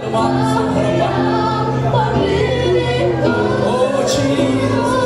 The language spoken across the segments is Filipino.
lumapit sa harapan. Oh, Jesus.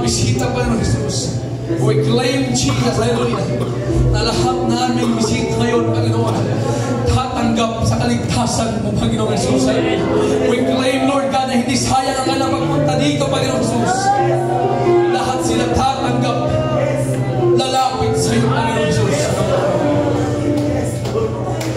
bisita, Panginoon Jesus. We claim, Jesus, hallelujah, na lahat namin bisita ngayon, Panginoon, tatanggap sa kaligtasan mo, Panginoon Jesus. We claim, Lord God, na hindi sayang ang kanilang pagpunta dito, Panginoon Jesus. Lahat sila tatanggap, lalapit sa iyo, Panginoon Jesus.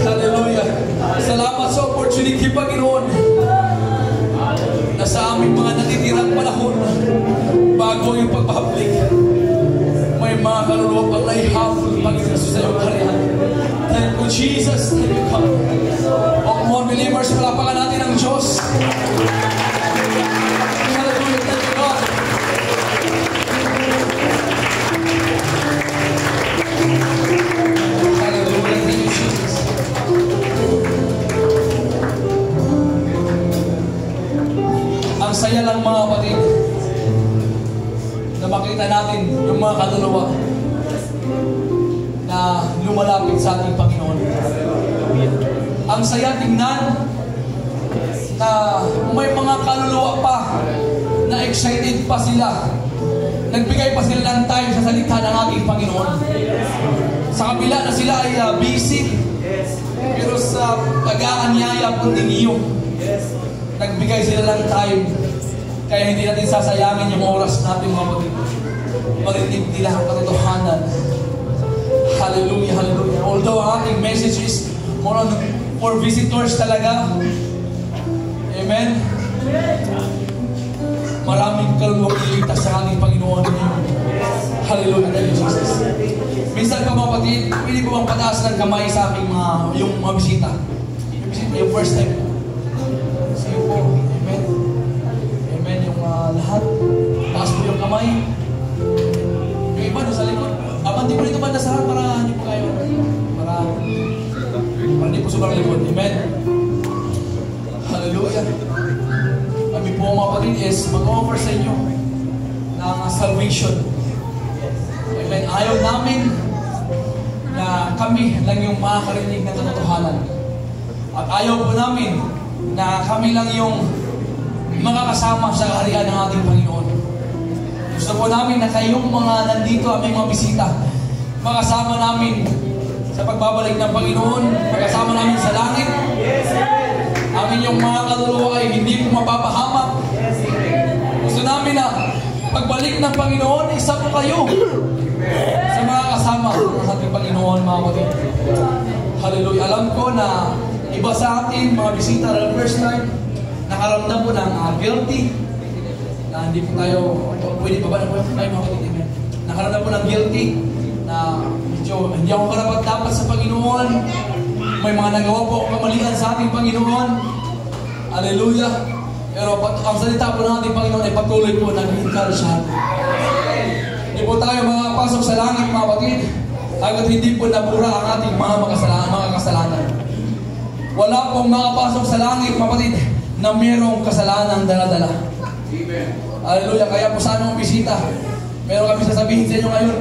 Hallelujah. Salamat sa opportunity, Panginoon, na sa aming mga natitirang panahon bago yung pagbabalik, may mga kaluluwa pang naihabol, Panginoon Jesus, sa iyong kariyan. Thank you, Jesus. Thank you, God. O mga believers, palapakan natin ang Diyos. Hallelujah. Thank you, God. Hallelujah. Thank you, Jesus. Ang saya lang, mga kapatid, na makita natin yung mga kaluluwa na lumalapit sa ating Panginoon. Ang saya tingnan na may mga kaluluwa pa na excited pa sila. Nagbigay pa sila ng time sa salita ng ating Panginoon. Sa kabila na sila ay busy, pero sa pag-aanyaya po ninyo, nagbigay sila ng time. Kaya hindi natin sasayangin yung oras natin, mga kapatid. Marinig nila ang katotohanan. Hallelujah, hallelujah. Although ang ating message is more on for visitors talaga. Amen. Maraming kaluluwang iligtas sa ating Panginoon. Hallelujah, thank you, Jesus. Minsan pa, mga kapatid, pwede ko bang pataas ng kamay sa aking yung mga bisita? Yung bisita, yung first time. Sige po. Amen. Amen. Yung lahat. Taas po yung kamay. Yung iba, no, sa likod. Abanti po dito banda sa harap para hindi po kayo. Para hindi po sobrang likod. Amen. Hallelujah. Kami po, mga kapatid, is mag-offer sa inyo ng salvation. Amen. Ayaw namin na kami lang yung makakarinig ng katotohanan. At ayaw po namin na kami lang yung makakasama sa kaharian ng ating Panginoon. Gusto po namin na kayong mga nandito, aming mga bisita, makasama namin sa pagbabalik ng Panginoon, makasama namin sa langit. Amin yung mga kaluluwa ay hindi po mapapahamak. Gusto namin na pagbalik ng Panginoon, isa po kayo sa mga kasama ng ating Panginoon, mga kapatid. Hallelujah. Alam ko na iba sa atin, mga bisita na first time, nakaramdam po ng guilty, na hindi po tayo, pwede pa ba na po tayo, mga kapatid? Nakaramdam po ng guilty, na medyo hindi ako karapat-dapat sa Panginoon. May mga nagawa po akong kamalian sa ating Panginoon. Hallelujah. Pero ang salita po ng ating Panginoon ay patuloy po nag-encourage sa atin. Hindi po tayo makapasok sa langit, mga kapatid, hanggat hindi po nabura ang ating mga kasalanan. Wala pong makapasok sa langit, mga kapatid, na mayroong kasalanang dala-dala. Hallelujah. Kaya po sa anong bisita, meron kami sasabihin sa inyo ngayon.